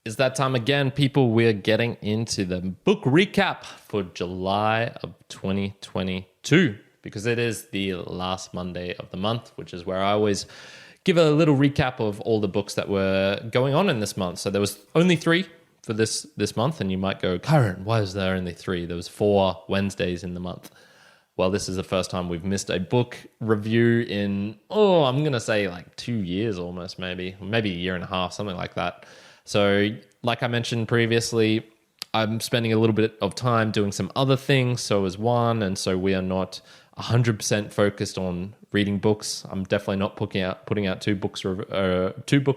It's that time again, people. We're getting into the book recap for July of 2022 because it is the last Monday of the month, which is where I always give a little recap of all the books that were going on in this month. So there was only 3 for this month, and you might go, Kyrin, why is there only 3? There was 4 Wednesdays in the month. Well, this is the first time we've missed a book review in, I'm going to say like 2 years almost, maybe a year and a half, something like that. So like I mentioned previously, I'm spending a little bit of time doing some other things. So is Juan. And so we are not 100% focused on reading books. I'm definitely not putting out 2 book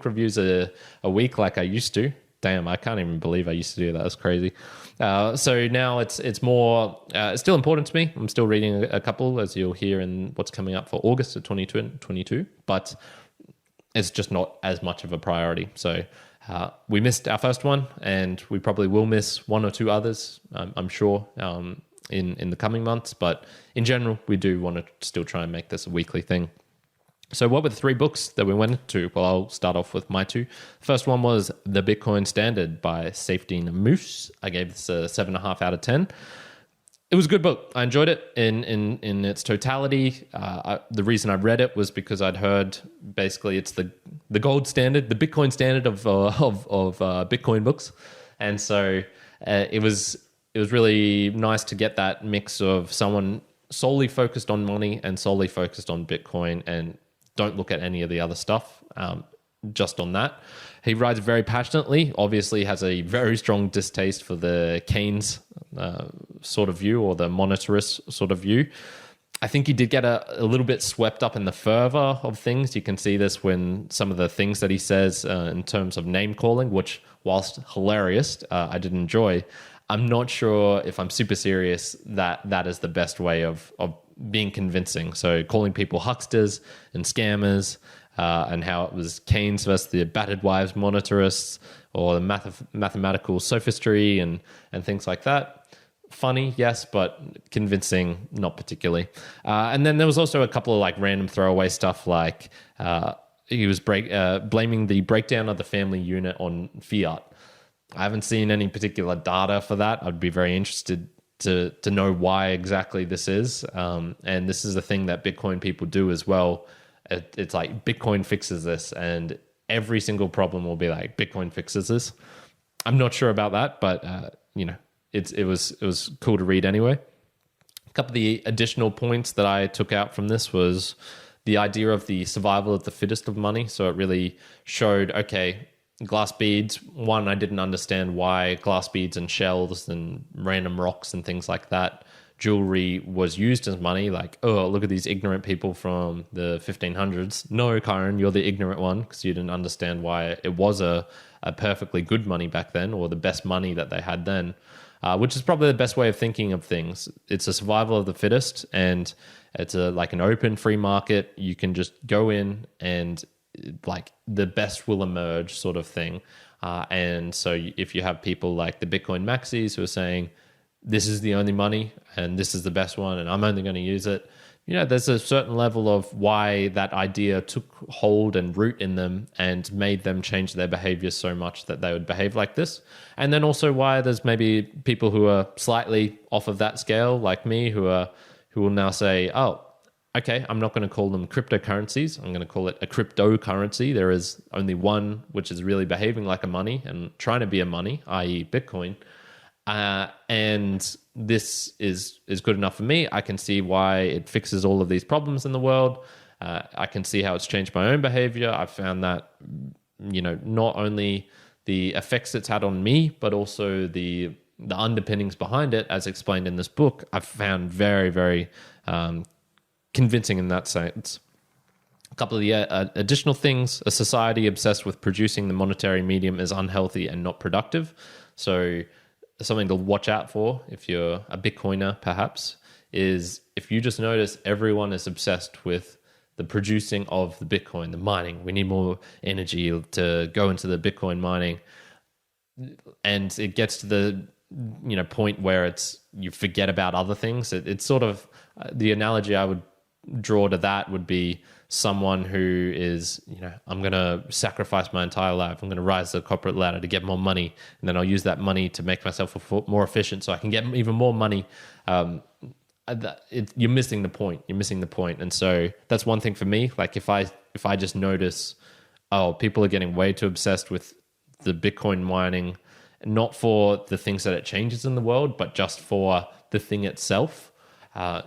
reviews a week like I used to. Damn, I can't even believe I used to do that. That's crazy. So now it's more, it's still important to me. I'm still reading a couple, as you'll hear in what's coming up for August of 2022, but it's just not as much of a priority. So we missed our first one, and we probably will miss 1 or 2 others, I'm sure, in the coming months. But in general, we do want to still try and make this a weekly thing. So what were the 3 books that we went into? Well, I'll start off with my 2. First one was The Bitcoin Standard by Saifedean and Ammous. I gave this a 7.5 out of 10. It was a good book. I enjoyed it in its totality. The reason I read it was because I'd heard basically it's the gold standard, the Bitcoin standard of Bitcoin books, and so it was really nice to get that mix of someone solely focused on money and solely focused on Bitcoin, and don't look at any of the other stuff. Just on that. He writes very passionately, obviously has a very strong distaste for the Keynes sort of view, or the monetarist sort of view. I think he did get a little bit swept up in the fervor of things. You can see this when some of the things that he says in terms of name calling, which whilst hilarious, I did enjoy. I'm not sure if I'm super serious that is the best way of being convincing. So calling people hucksters and scammers, and how it was Keynes versus the battered wives monetarists, or the mathematical sophistry and things like that. Funny, yes, but convincing, not particularly. And then there was also a couple of like random throwaway stuff, like he was blaming the breakdown of the family unit on fiat. I haven't seen any particular data for that. I'd be very interested to know why exactly this is. And this is a thing that Bitcoin people do as well. It's like Bitcoin fixes this, and every single problem will be like Bitcoin fixes this. I'm not sure about that, but it was cool to read anyway. A couple of the additional points that I took out from this was the idea of the survival of the fittest of money. So it really showed, okay, glass beads. One, I didn't understand why glass beads and shells and random rocks and things like that, jewelry, was used as money. Like, oh, look at these ignorant people from the 1500s. No, Kyrin, you're the ignorant one, because you didn't understand why it was a perfectly good money back then, or the best money that they had then, which is probably the best way of thinking of things. It's a survival of the fittest, and it's like an open free market. You can just go in and like the best will emerge sort of thing. And so if you have people like the Bitcoin maxis who are saying, this is the only money and this is the best one and I'm only going to use it, there's a certain level of why that idea took hold and root in them and made them change their behavior so much that they would behave like this. And then also why there's maybe people who are slightly off of that scale, like me, who will now say, oh, okay, I'm not going to call them cryptocurrencies. I'm going to call it a cryptocurrency. There is only one which is really behaving like a money and trying to be a money, i.e. Bitcoin. And this is good enough for me. I can see why it fixes all of these problems in the world. I can see how it's changed my own behavior. I've found that, not only the effects it's had on me, but also the underpinnings behind it, as explained in this book, I've found very, very convincing in that sense. A couple of the additional things: a society obsessed with producing the monetary medium is unhealthy and not productive. So something to watch out for if you're a Bitcoiner, perhaps, is if you just notice everyone is obsessed with the producing of the Bitcoin, the mining. We need more energy to go into the Bitcoin mining. And it gets to the point where you forget about other things. It's sort of the analogy I would draw to that would be someone who is, I'm going to sacrifice my entire life. I'm going to rise the corporate ladder to get more money, and then I'll use that money to make myself more efficient so I can get even more money. You're missing the point. And so that's one thing for me. Like if I just notice, people are getting way too obsessed with the Bitcoin mining, not for the things that it changes in the world, but just for the thing itself.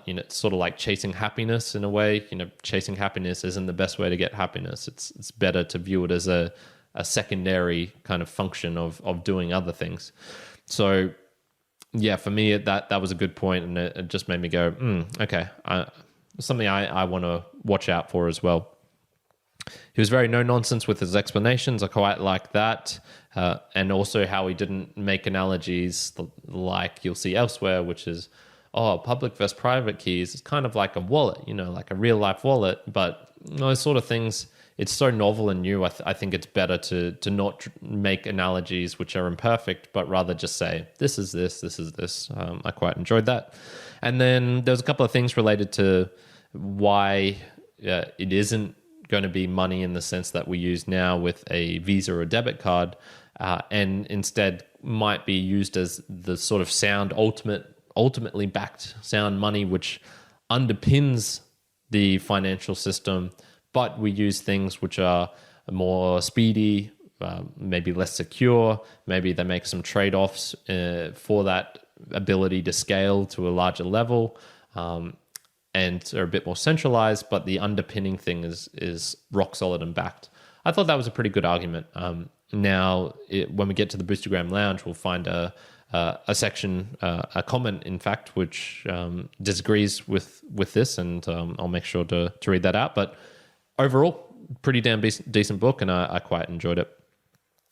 It's sort of like chasing happiness in a way. Chasing happiness isn't the best way to get happiness. It's better to view it as a secondary kind of function of doing other things. So yeah, for me, that was a good point, and it just made me go, okay, something I want to watch out for as well. He was very no-nonsense with his explanations. I quite like that. And also how he didn't make analogies like you'll see elsewhere, which is, public versus private keys. It's kind of like a wallet, like a real-life wallet. But those sort of things, it's so novel and new. I think it's better to not make analogies which are imperfect, but rather just say, this is this, this is this. I quite enjoyed that. And then there's a couple of things related to why it isn't going to be money in the sense that we use now with a Visa or debit card, and instead might be used as the sort of ultimately backed sound money, which underpins the financial system, but we use things which are more speedy, maybe less secure. Maybe they make some trade-offs for that ability to scale to a larger level, and are a bit more centralized, but the underpinning thing is rock solid and backed. I thought that was a pretty good argument. Now, when we get to the Boostagram Lounge, we'll find a section, a comment, in fact, which disagrees with this, and I'll make sure to read that out. But overall, pretty damn decent book, and I quite enjoyed it.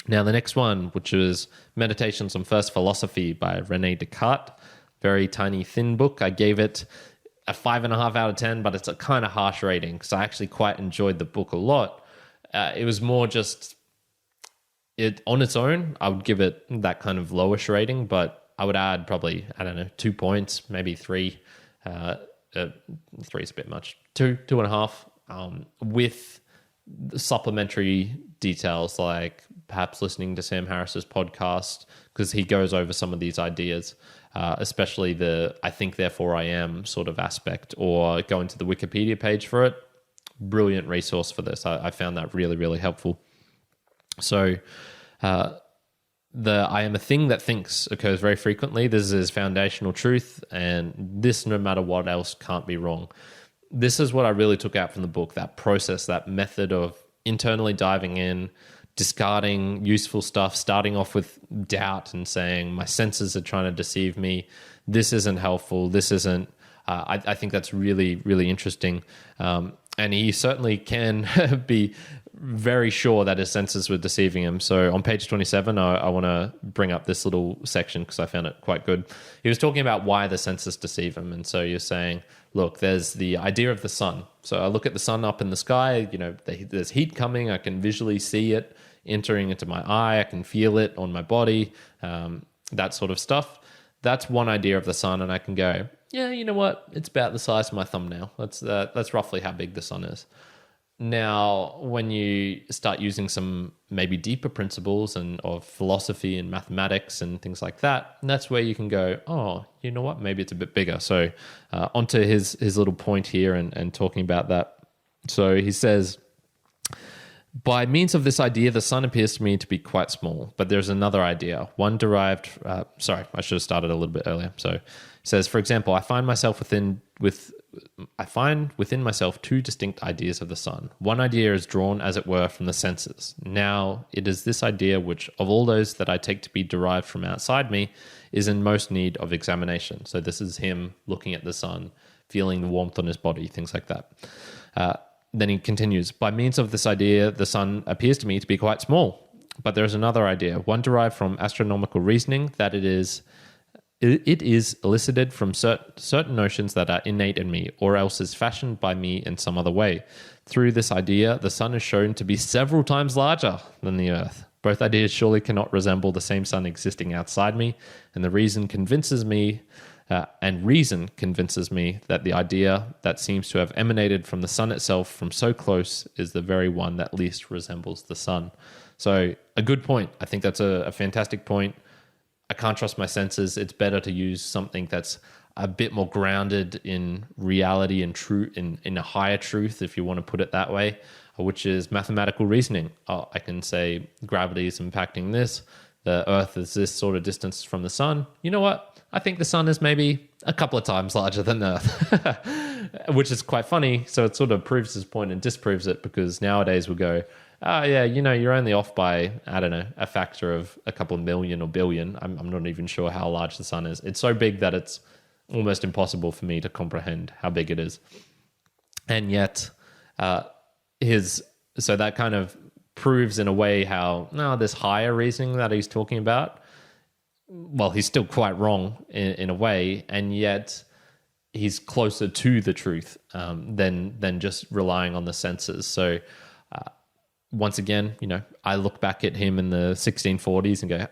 Now, the next one, which is Meditations on First Philosophy by René Descartes, very tiny, thin book. I gave it a 5.5 out of 10, but it's a kind of harsh rating because I actually quite enjoyed the book a lot. It was more just it on its own. I would give it that kind of lowish rating, but I would add probably, 2 points, maybe 3. 3 is a bit much. 2.5, with supplementary details like perhaps listening to Sam Harris's podcast, because he goes over some of these ideas. Especially the I think therefore I am sort of aspect, or going to the Wikipedia page for it. Brilliant resource for this. I found that really, really helpful. So the I am a thing that thinks occurs very frequently. This is foundational truth, and this, no matter what else, can't be wrong. This is what I really took out from the book, that process, that method of internally diving in, discarding useful stuff, starting off with doubt and saying, my senses are trying to deceive me. This isn't helpful. This isn't, I think that's really, really interesting. And he certainly can be very sure that his senses were deceiving him. So on page 27, I want to bring up this little section because I found it quite good. He was talking about why the senses deceive him. And so you're saying, look, there's the idea of the sun. So I look at the sun up in the sky, there's heat coming. I can visually see it entering into my eye. I can feel it on my body, that sort of stuff. That's one idea of the sun. And I can go, yeah, you know what? It's about the size of my thumbnail. That's roughly how big the sun is. Now, when you start using some maybe deeper principles of philosophy and mathematics and things like that, that's where you can go, oh, you know what? Maybe it's a bit bigger. So onto his little point here and talking about that. So he says, by means of this idea, the sun appears to me to be quite small, but there's another idea, one derived... I should have started a little bit earlier. So he says, for example, I find within myself 2 distinct ideas of the sun. One idea is drawn, as it were, from the senses. Now, it is this idea which, of all those that I take to be derived from outside me, is in most need of examination. So this is him looking at the sun, feeling the warmth on his body, things like that. Then he continues, by means of this idea, the sun appears to me to be quite small. But there is another idea, one derived from astronomical reasoning, that it is elicited from certain notions that are innate in me, or else is fashioned by me in some other way. Through this idea, the sun is shown to be several times larger than the earth. Both ideas surely cannot resemble the same sun existing outside me, and the reason convinces me and reason convinces me that the idea that seems to have emanated from the sun itself from so close is the very one that least resembles the sun. So a good point. I think that's a fantastic point. I can't trust my senses. It's better to use something that's a bit more grounded in reality and truth, in a higher truth, if you want to put it that way, which is mathematical reasoning. I can say gravity is impacting this. The Earth is this sort of distance from the sun. You know what? I think the sun is maybe a couple of times larger than Earth, which is quite funny. So it sort of proves his point and disproves it, because nowadays we'll go, oh yeah, you're only off by, I don't know, a factor of a couple of million or billion. I'm not even sure how large the sun is. It's so big that it's almost impossible for me to comprehend how big it is. And yet, so that kind of proves in a way how this higher reasoning that he's talking about, well, he's still quite wrong in a way, and yet he's closer to the truth than just relying on the senses. So once again, I look back at him in the 1640s and go,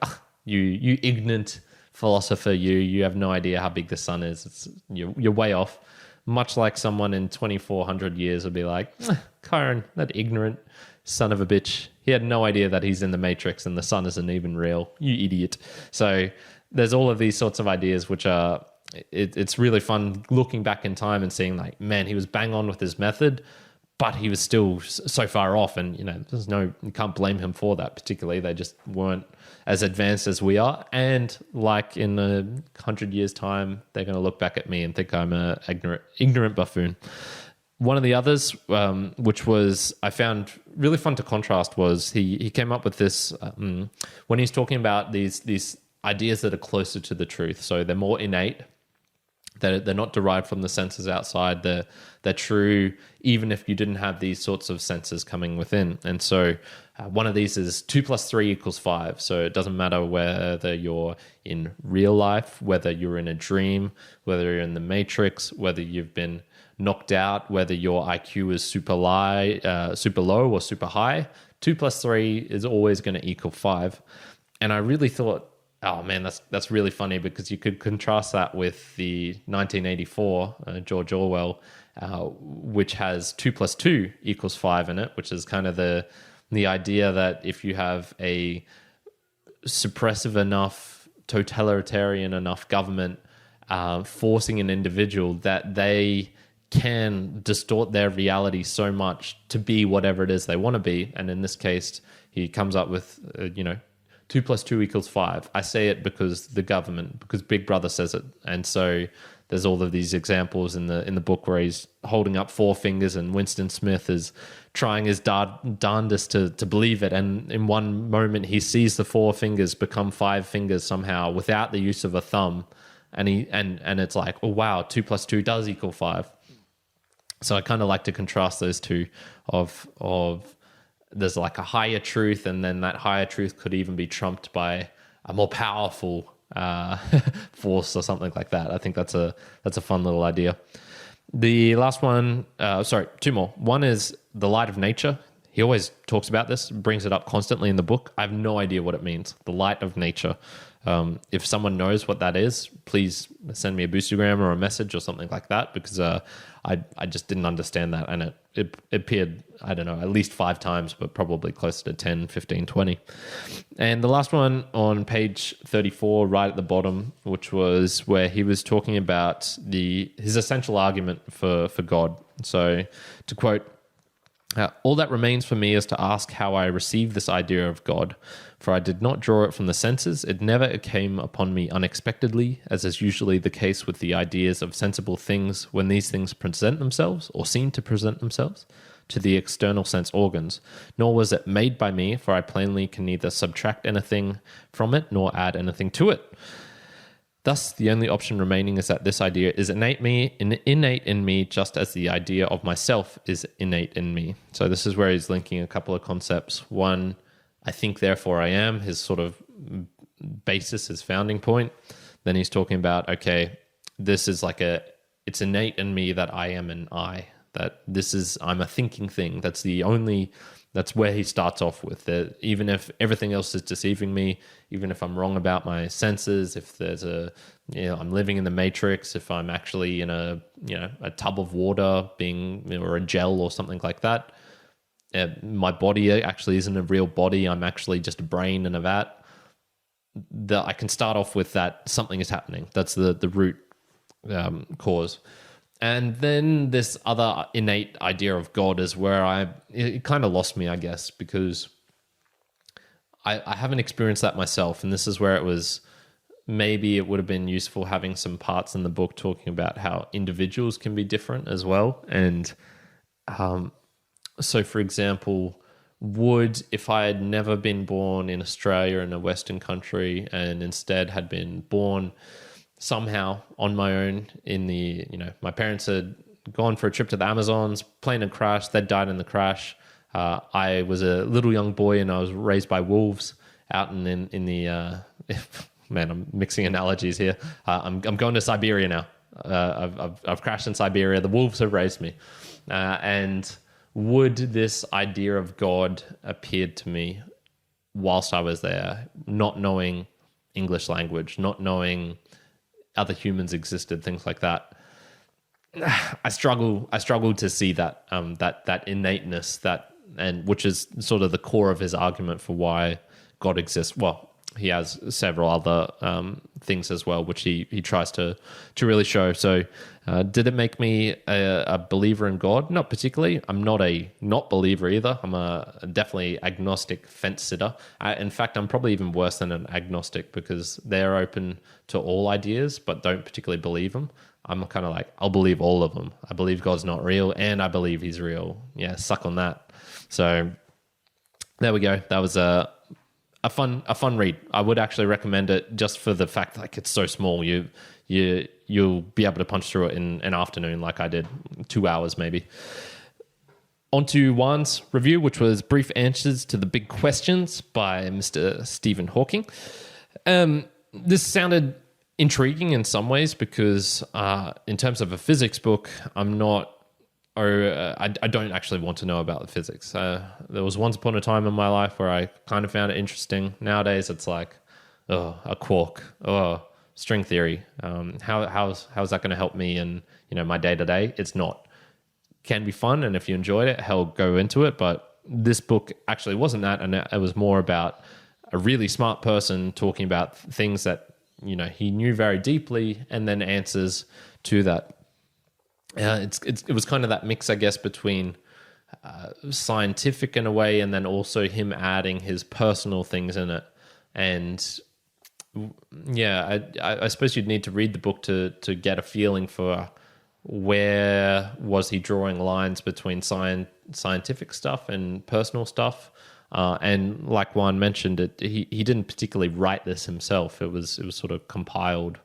you ignorant philosopher, you have no idea how big the sun is. You're way off. Much like someone in 2,400 years would be like, Kyrin, that ignorant son of a bitch. He had no idea that he's in the Matrix and the sun isn't even real. You idiot. So there's all of these sorts of ideas which are, it's really fun looking back in time and seeing like, man, he was bang on with his method, but he was still so far off. And, you can't blame him for that particularly. They just weren't as advanced as we are. And like in 100 years' time, they're going to look back at me and think I'm a ignorant buffoon. One of the others, which was I found really fun to contrast, was he came up with this when he's talking about these ideas that are closer to the truth. So they're more innate. They're not derived from the senses outside. They're true even if you didn't have these sorts of senses coming within. And so one of these is 2 + 3 = 5. So it doesn't matter whether you're in real life, whether you're in a dream, whether you're in the Matrix, whether you've been knocked out, whether your IQ is super low or super high. 2 + 3 is always going to equal 5. And I really thought, oh man, that's really funny, because you could contrast that with the 1984 George Orwell, which has 2 + 2 = 5 in it, which is kind of the idea that if you have a suppressive enough, totalitarian enough government forcing an individual, that they can distort their reality so much to be whatever it is they want to be. And in this case, he comes up with 2 + 2 = 5. I say it because Big Brother says it. And so there's all of these examples in the book where he's holding up 4 fingers and Winston Smith is trying his darndest to believe it. And in one moment he sees the 4 fingers become 5 fingers somehow without the use of a thumb. And it's like, oh wow, 2 + 2 does equal 5. So I kind of like to contrast those two of there's like a higher truth, and then that higher truth could even be trumped by a more powerful force or something like that. I think that's a fun little idea. The last one, 2 more. One is the light of nature. He always talks about this, brings it up constantly in the book. I have no idea what it means. The light of nature. If someone knows what that is, please send me a Boostagram or a message or something like that, because I just didn't understand that. And it appeared, I don't know, at least 5 times, but probably closer to 10, 15, 20. And the last one on page 34, right at the bottom, which was where he was talking about his essential argument for God. So to quote, all that remains for me is to ask how I received this idea of God, for I did not draw it from the senses. It never came upon me unexpectedly, as is usually the case with the ideas of sensible things when these things present themselves, or seem to present themselves, to the external sense organs. Nor was it made by me, for I plainly can neither subtract anything from it, nor add anything to it. Thus, the only option remaining is that this idea is innate in me, just as the idea of myself is innate in me. So this is where he's linking a couple of concepts. One, I think, therefore I am, his sort of basis, his founding point. Then he's talking about, okay, this is it's innate in me that I am an I, that I'm a thinking thing. That's the only That's where he starts off with. That even if everything else is deceiving me, even if I'm wrong about my senses, if there's I'm living in the matrix, if I'm actually in a tub of water or a gel or something like that, my body actually isn't a real body. I'm actually just a brain in a vat. I can start off with that something is happening. That's the root cause. And then this other innate idea of God is where it kind of lost me, I guess, because I haven't experienced that myself. And this is where maybe it would have been useful having some parts in the book talking about how individuals can be different as well. And so, for example, if I had never been born in Australia in a Western country and instead had been born somehow on my own my parents had gone for a trip to the Amazons, plane had crashed, they'd died in the crash. I was a little young boy and I was raised by wolves out in the man, I'm mixing analogies here. I'm going to Siberia now. I've crashed in Siberia. The wolves have raised me. And would this idea of God appeared to me whilst I was there, not knowing English language, not knowing other humans existed, things like that. I struggle to see that that innateness, which is sort of the core of his argument for why God exists. Well, he has several other things as well, which he tries to really show. So did it make me a believer in God? Not particularly. I'm not a not believer either. I'm a definitely agnostic fence sitter. In fact, I'm probably even worse than an agnostic because they're open to all ideas but don't particularly believe them. I'm kind of like, I'll believe all of them. I believe God's not real and I believe he's real. Yeah, suck on that. So there we go. That was a fun read. I would actually recommend it just for the fact like it's so small. You'll be able to punch through it in an afternoon like I did, 2 hours maybe. On to Juan's review, which was Brief Answers to the Big Questions by Mr. Stephen Hawking. This sounded intriguing in some ways because in terms of a physics book, I don't actually want to know about the physics. There was once upon a time in my life where I kind of found it interesting. Nowadays, it's like, a quark, string theory. How's that going to help me in my day to day? It's not. Can be fun, and if you enjoyed it, hell, go into it. But this book actually wasn't that, and it was more about a really smart person talking about things that he knew very deeply, and then answers to that. It was kind of that mix, I guess, between scientific in a way, and then also him adding his personal things in it. And yeah, I suppose you'd need to read the book to get a feeling for where was he drawing lines between scientific stuff and personal stuff. And like Juan mentioned, he didn't particularly write this himself. It was sort of compiled.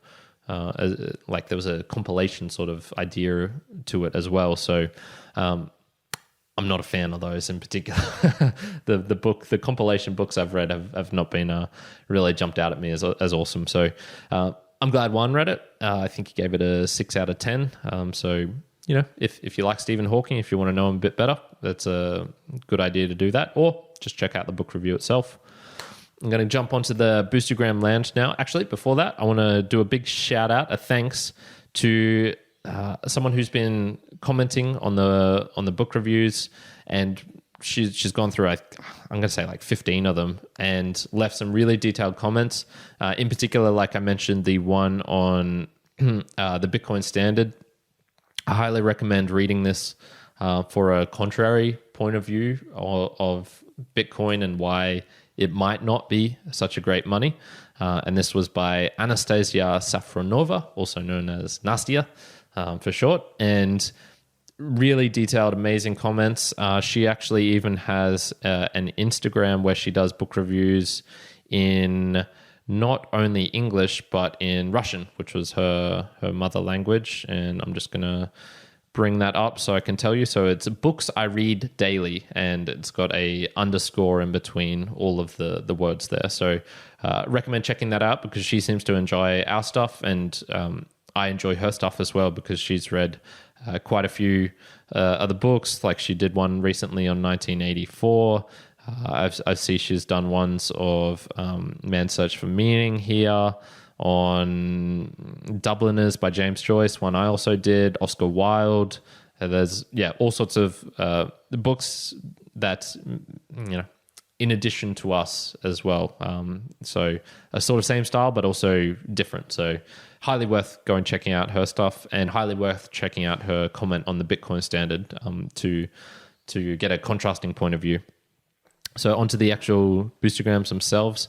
Like there was a compilation sort of idea to it as well. So I'm not a fan of those in particular. The compilation books I've read have not been really jumped out at me as awesome. So I'm glad Juan read it. I think he gave it a 6 out of 10. So if you like Stephen Hawking, if you want to know him a bit better, that's a good idea to do that, or just check out the book review itself. I'm going to jump onto the Boostagram Lounge now. Actually, before that, I want to do a big shout out, a thanks to someone who's been commenting on the book reviews, and she's gone through, I'm going to say like 15 of them, and left some really detailed comments. In particular, like I mentioned, the one on the Bitcoin Standard. I highly recommend reading this for a contrary point of view of Bitcoin and why it might not be such a great money. And this was by Anastasia Safronova, also known as Nastia for short, and really detailed, amazing comments. She actually even has an Instagram where she does book reviews in not only English, but in Russian, which was her mother language. And I'm just going to bring that up so I can tell you. So it's books I read daily, and it's got a underscore in between all of the words there. So recommend checking that out because she seems to enjoy our stuff, and I enjoy her stuff as well because she's read quite a few other books. Like she did one recently on 1984. I see she's done ones of Man's Search for Meaning here, on Dubliners by James Joyce, one I also did, Oscar Wilde. There's all sorts of books that in addition to us as well. So a sort of same style, but also different. So highly worth going checking out her stuff, and highly worth checking out her comment on the Bitcoin Standard to get a contrasting point of view. So onto the actual boostergrams themselves.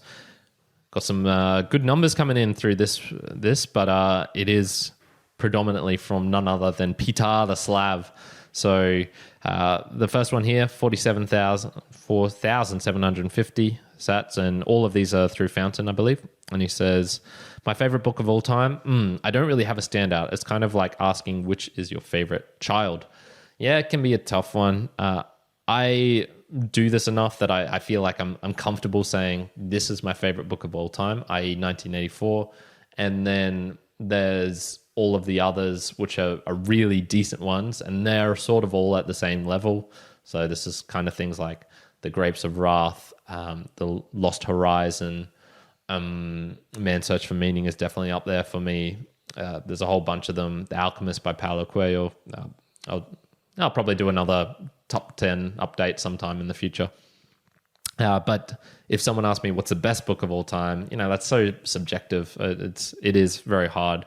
Got some good numbers coming in through this, but it is predominantly from none other than Peter the Slav. So the first one here, 4,750 sats, and all of these are through Fountain, I believe. And he says, my favorite book of all time? I don't really have a standout. It's kind of like asking which is your favorite child. Yeah, it can be a tough one. I do this enough that I feel like I'm comfortable saying this is my favorite book of all time, i.e. 1984. And then there's all of the others, which are really decent ones, and they're sort of all at the same level. So this is kind of things like The Grapes of Wrath, The Lost Horizon, Man's Search for Meaning is definitely up there for me. There's a whole bunch of them. The Alchemist by Paulo Coelho. I'll probably do another top 10 update sometime in the future. But if someone asks me what's the best book of all time, that's so subjective. It is very hard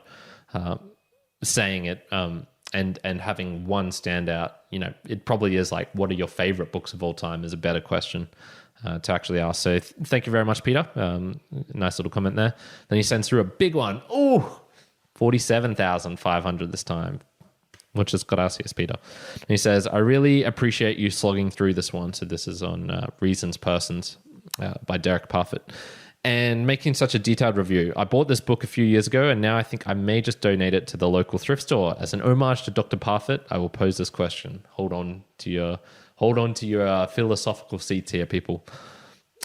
saying it and having one standout. It probably is like, what are your favorite books of all time is a better question to actually ask. So thank you very much, Peter. Nice little comment there. Then he sends through a big one. Oh, 47,500 this time. Which is gracias, Peter. And he says, I really appreciate you slogging through this one. So this is on Reasons Persons by Derek Parfit. And making such a detailed review. I bought this book a few years ago, and now I think I may just donate it to the local thrift store. As an homage to Dr. Parfit, I will pose this question. Hold on to your philosophical seats here, people.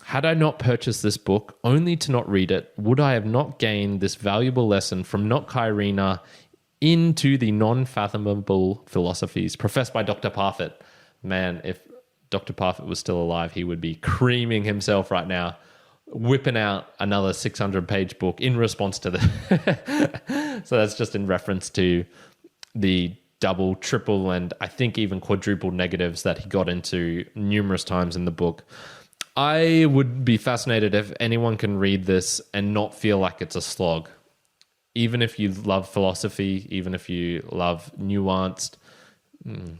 Had I not purchased this book only to not read it, would I have not gained this valuable lesson from not Kyrina into the non-fathomable philosophies professed by Dr. Parfit? Man, if Dr. Parfit was still alive, he would be creaming himself right now, whipping out another 600-page book in response to this. So that's just in reference to the double, triple, and I think even quadruple negatives that he got into numerous times in the book. I would be fascinated if anyone can read this and not feel like it's a slog. Even if you love philosophy, even if you love nuanced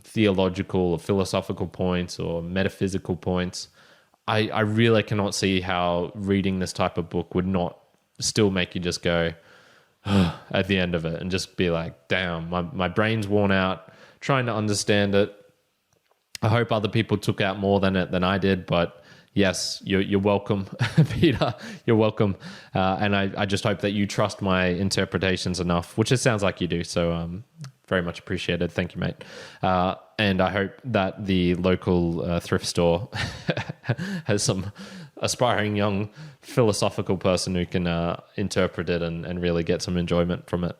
theological or philosophical points or metaphysical points, I really cannot see how reading this type of book would not still make you just go at the end of it and just be like, damn, my brain's worn out trying to understand it. I hope other people took out more than I did, but yes, you're welcome, Peter. You're welcome. And I just hope that you trust my interpretations enough, which it sounds like you do. So very much appreciated. Thank you, mate. And I hope that the local thrift store has some aspiring young philosophical person who can interpret it and really get some enjoyment from it.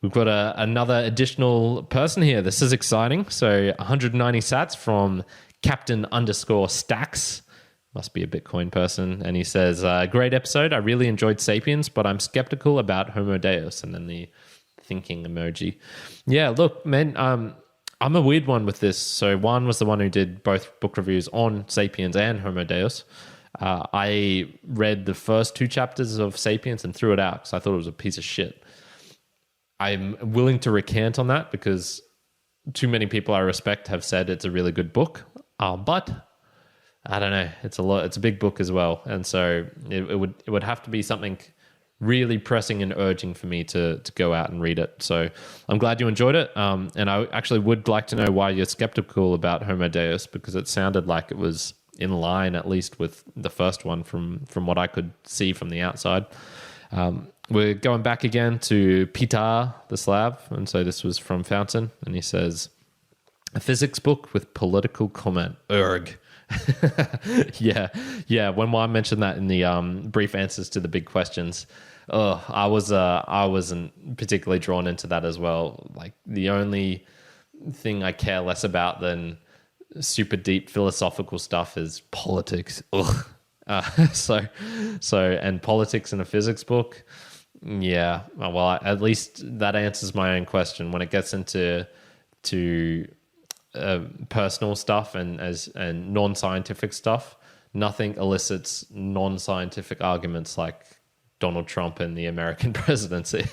We've got another additional person here. This is exciting. So 190 sats from Captain_Stacks. Must be a Bitcoin person. And he says, great episode. I really enjoyed Sapiens, but I'm skeptical about Homo Deus. And then the thinking emoji. Yeah, look, man, I'm a weird one with this. So Juan was the one who did both book reviews on Sapiens and Homo Deus. I read the first 2 chapters of Sapiens and threw it out because I thought it was a piece of shit. I'm willing to recant on that because too many people I respect have said it's a really good book. But I don't know. It's a big book as well. And so it would have to be something really pressing and urging for me to go out and read it. So I'm glad you enjoyed it. And I actually would like to know why you're skeptical about Homo Deus, because it sounded like it was in line, at least with the first one from what I could see from the outside. We're going back again to Peter the Slav. And so this was from Fountain. And he says, a physics book with political comment. Erg. Yeah. When Juan mentioned that in the brief answers to the big questions, I wasn't particularly drawn into that as well. Like the only thing I care less about than super deep philosophical stuff is politics. Ugh. And politics in a physics book. Yeah. Well, at least that answers my own question. When it gets into personal stuff and non-scientific stuff, nothing elicits non-scientific arguments like Donald Trump and the American presidency.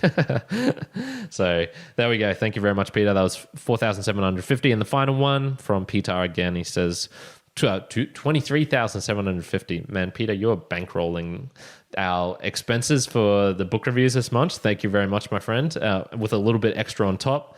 So there we go. Thank you very much, Peter. That was 4,750. And the final one from Peter again, he says 23,750. Man, Peter, you're bankrolling our expenses for the book reviews this month. Thank you very much, my friend, with a little bit extra on top.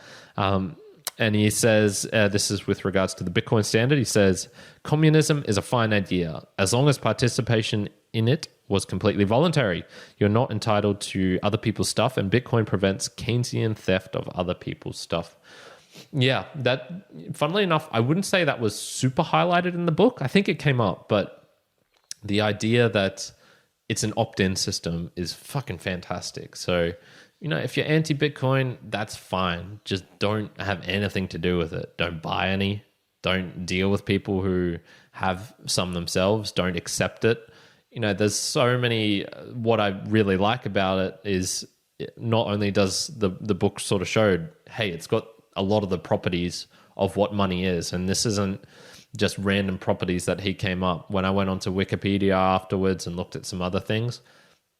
And he says, this is with regards to the Bitcoin standard. He says, communism is a fine idea as long as participation in it was completely voluntary. You're not entitled to other people's stuff, and Bitcoin prevents Keynesian theft of other people's stuff. Yeah, that, funnily enough, I wouldn't say that was super highlighted in the book. I think it came up, but the idea that it's an opt-in system is fucking fantastic. So, if you're anti-Bitcoin, that's fine. Just don't have anything to do with it. Don't buy any. Don't deal with people who have some themselves. Don't accept it. There's so many. What I really like about it is not only does the book sort of showed, hey, it's got a lot of the properties of what money is, and this isn't just random properties that he came up. When I went onto Wikipedia afterwards and looked at some other things,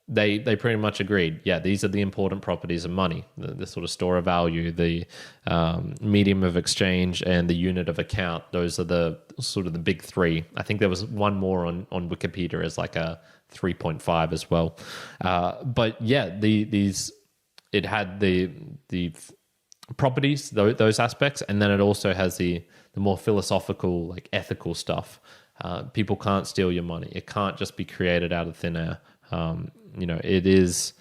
they pretty much agreed. Yeah, these are the important properties of money: the sort of store of value, the medium of exchange, and the unit of account. Those are the sort of the big three. I think there was one more on Wikipedia as like a 3.5 as well. But yeah, it had the properties, those aspects, and then it also has the more philosophical, like ethical stuff. People can't steal your money. It can't just be created out of thin air. It is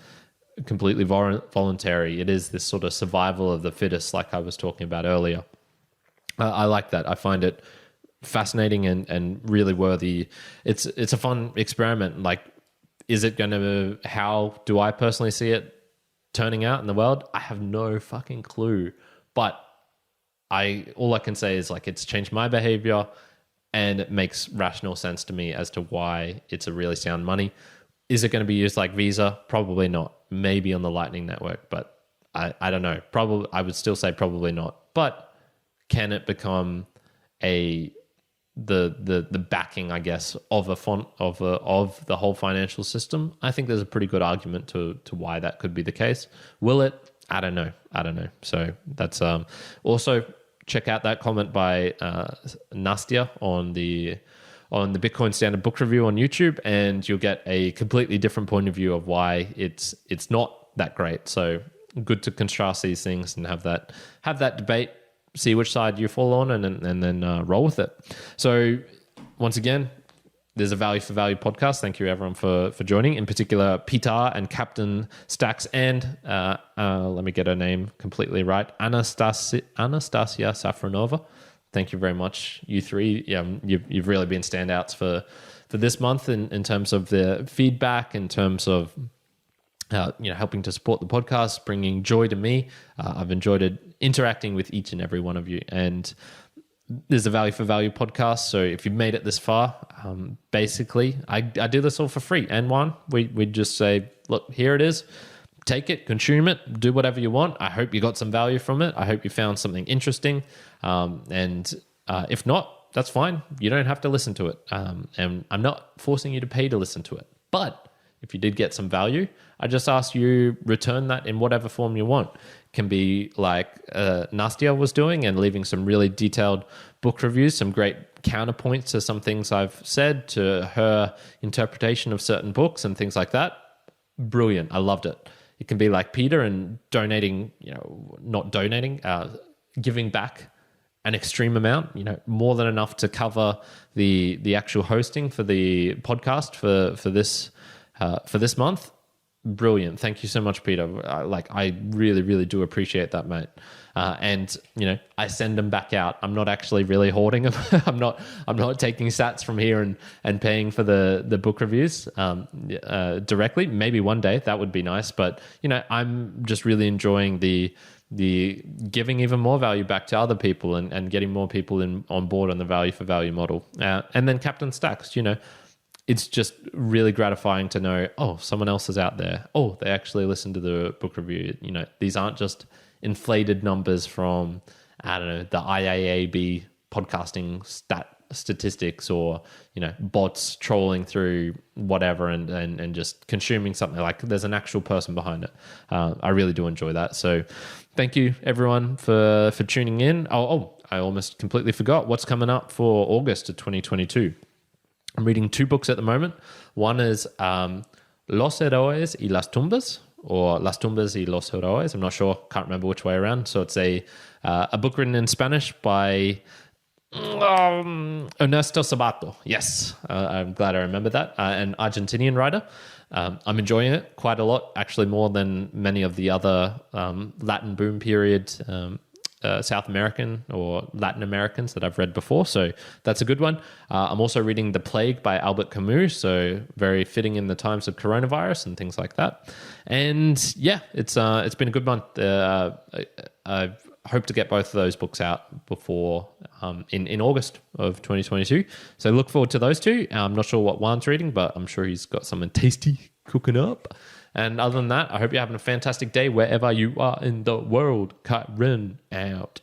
completely voluntary. It is this sort of survival of the fittest, like I was talking about earlier. I like that. I find it fascinating and really worthy. It's a fun experiment. Like, how do I personally see it turning out in the world? I have no fucking clue. But all I can say is, like, it's changed my behavior, and it makes rational sense to me as to why it's a really sound money. Is it going to be used like Visa? Probably not. Maybe on the Lightning Network, but I don't know. Probably, I would still say probably not. But can it become the backing, I guess, of of the whole financial system? I think there's a pretty good argument to why that could be the case. Will it? I don't know. So that's also check out that comment by Nastia on the Bitcoin Standard Book Review on YouTube, and you'll get a completely different point of view of why it's not that great. So good to contrast these things and have that debate, see which side you fall on, and then roll with it. So once again, there's a Value for Value podcast. Thank you everyone for joining. In particular, Peter and Captain Stacks and let me get her name completely right, Anastasia Safronova. Thank you very much, you three. You've really been standouts for this month in terms of the feedback, in terms of helping to support the podcast, bringing joy to me. I've enjoyed it, interacting with each and every one of you. And there's a Value for Value podcast. So if you've made it this far, basically, I do this all for free. And Juan, we just say, look, here it is. Take it, consume it, do whatever you want. I hope you got some value from it. I hope you found something interesting. And if not, that's fine. You don't have to listen to it. And I'm not forcing you to pay to listen to it. But if you did get some value, I just ask you return that in whatever form you want. It can be like Nastia was doing and leaving some really detailed book reviews, some great counterpoints to some things I've said, to her interpretation of certain books and things like that. Brilliant. I loved it. It can be like Peter and donating, giving back an extreme amount, more than enough to cover the actual hosting for the podcast for this month. Brilliant. Thank you so much, Peter. I really, really do appreciate that, mate. And I send them back out. I'm not actually really hoarding them. I'm not taking sats from here and paying for the book reviews directly. Maybe one day that would be nice, but I'm just really enjoying the the giving even more value back to other people and getting more people on board on the value for value model. And then Captain Stacks, it's just really gratifying to know, someone else is out there. They actually listen to the book review. These aren't just inflated numbers from, I don't know, the IAAB podcasting statistics or, bots trolling through whatever and just consuming something. Like, there's an actual person behind it. I really do enjoy that. So thank you everyone for tuning in. I almost completely forgot what's coming up for August of 2022. I'm reading 2 books at the moment. One is Los Héroes y las Tumbas, or Las Tumbas y los Héroes. I'm not sure. Can't remember which way around. So it's a book written in Spanish by Ernesto Sabato. Yes, I'm glad I remember that. An Argentinian writer. I'm enjoying it quite a lot, actually more than many of the other Latin boom period South American or Latin Americans that I've read before. So that's a good one. I'm also reading The Plague by Albert Camus. So very fitting in the times of coronavirus and things like that. And yeah, it's been a good month. I hope to get both of those books out before in August of 2022. So look forward to those 2. I'm not sure what Juan's reading, but I'm sure he's got something tasty cooking up. And other than that, I hope you're having a fantastic day wherever you are in the world. Kyrin out.